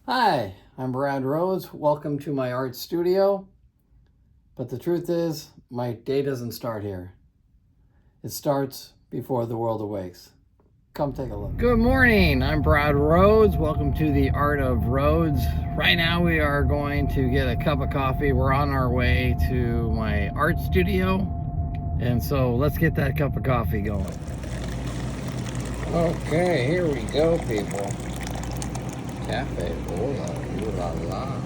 Hi, I'm Brad Rhodes. Welcome to my art studio. But the truth is, my day doesn't start here. It starts before the world awakes. Come take a look. Good morning. I'm Brad Rhodes. Welcome to the Art of Rhodes. Right now we are going to get a cup of coffee. We're on our way to my art studio. And so let's get that cup of coffee going. Okay, here we go, people. Cafe Ola, ooh la la.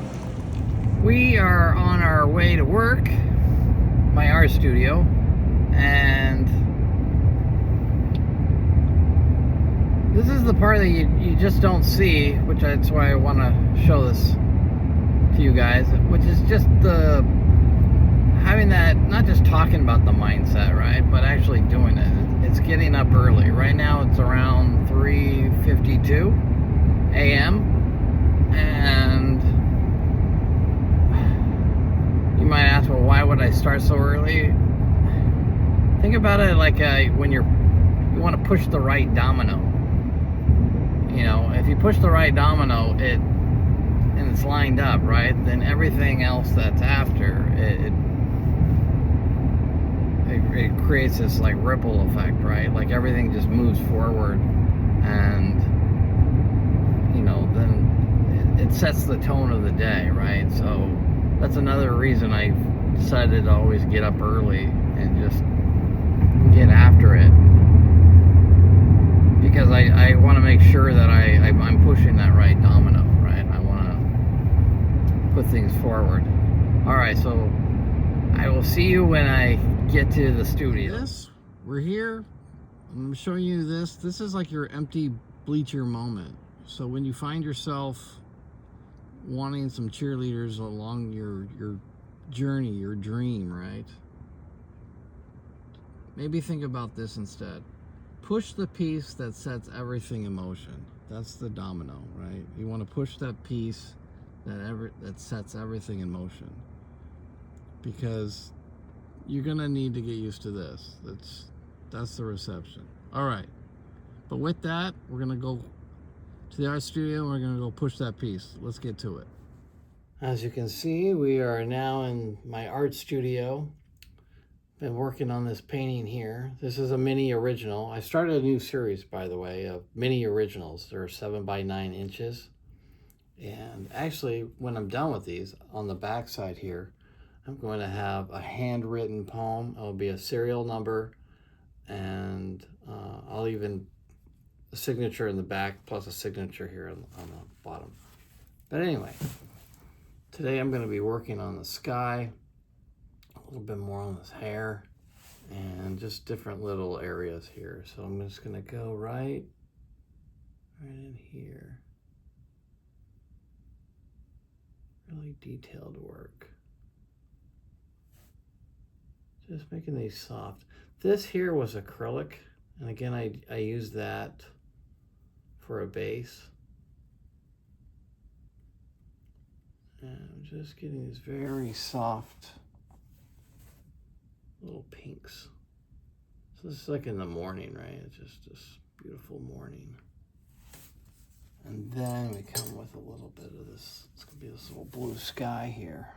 We are on our way to work, my art studio, and this is the part that you just don't see, which that's why I want to show this to you guys, which is just the having that, not just talking about the mindset, right, but actually doing it. It's getting up early. Right now it's around 3:52 a.m. and you might ask, well, why would I start so early? Think about it like when you want to push the right domino. You know, if you push the right domino, and it's lined up, right, then everything else that's after it creates this like ripple effect, right? Like everything just moves forward, and you know, then it sets the tone of the day, right? So that's another reason I decided to always get up early and just get after it, because I want to make sure that I'm pushing that right domino, right? I want to put things forward. All right, so I will see you when I get to the studio. We're here. I'm showing you this. This is like your empty bleacher moment. So when you find yourself wanting some cheerleaders along your journey, your dream, right? Maybe think about this instead. Push the piece that sets everything in motion. That's the domino, right? You want to push that piece that sets everything in motion, because you're gonna need to get used to this. That's the reception. All right, but with that, we're gonna go to the art studio and we're gonna go push that piece. Let's get to it. As you can see, we are now in my art studio. Been working on this painting here. This is a mini original. I started a new series, by the way, of mini originals. They're 7 by 9 inches. And actually, when I'm done with these, on the back side here, I'm going to have a handwritten poem. It'll be a serial number, and I'll even a signature in the back plus a signature here on the bottom. But anyway, today I'm going to be working on the sky, a little bit more on his hair, and just different little areas here. So I'm just going to go right in here. Really detailed work. Just making these soft. This here was acrylic, and again I used that for a base. And I'm just getting these very soft little pinks. So this is like in the morning, right? It's just this beautiful morning. And then we come with a little bit of this. It's gonna be this little blue sky here.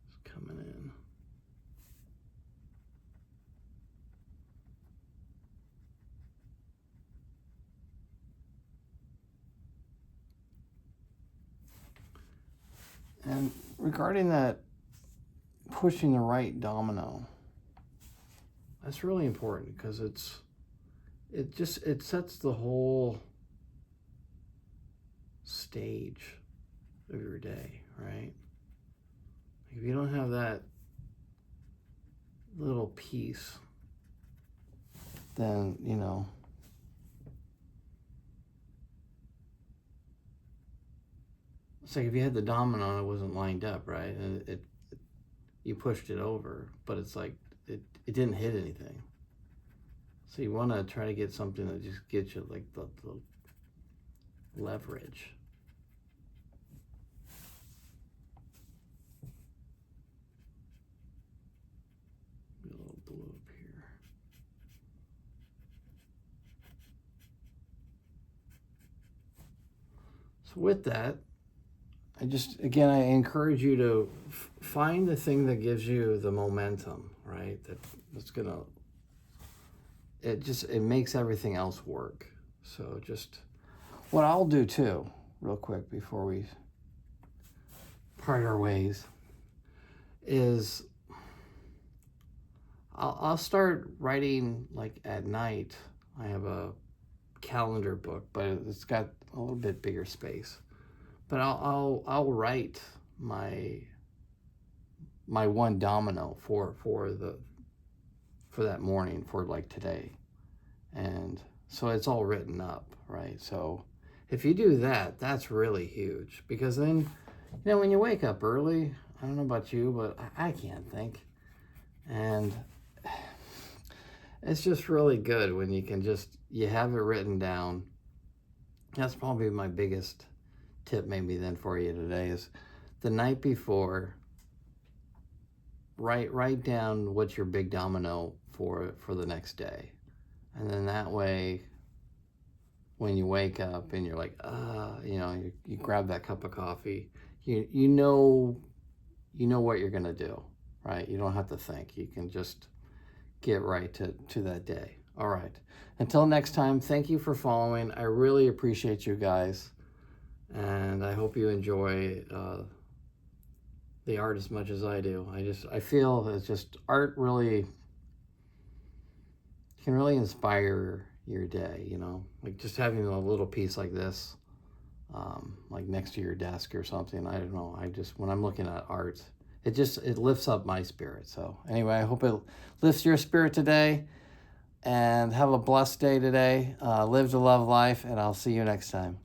It's coming in. And regarding that, pushing the right domino, that's really important, because it sets the whole stage of your day, right? If you don't have that little piece, then you know, it's like if you had the domino and it wasn't lined up, right? And you pushed it over, but it's like it didn't hit anything. So you want to try to get something that just gets you like the leverage. A little blue up here. with that, again, I encourage you to find the thing that gives you the momentum, right? That's gonna, it makes everything else work. So just, what I'll do too, real quick before we part our ways, is I'll start writing like at night. I have a calendar book, but it's got a little bit bigger space. But I'll write my one domino for that morning, for like today, and so it's all written up, right? So if you do that, that's really huge, because then, you know, when you wake up early, I don't know about you, but I can't think, and it's just really good when you can you have it written down. That's probably my biggest tip maybe then for you today, is the night before, write down what's your big domino for the next day. And then that way, when you wake up and you're like, you know, you grab that cup of coffee, you know what you're gonna do, right? You don't have to think. You can just get right to that day. All right. Until next time, thank you for following. I really appreciate you guys. And I hope you enjoy the art as much as I do. I feel it's just art really can really inspire your day, you know, like just having a little piece like this, like next to your desk or something. I don't know. When I'm looking at art, it lifts up my spirit. So anyway, I hope it lifts your spirit today, and have a blessed day today. Live to love life, and I'll see you next time.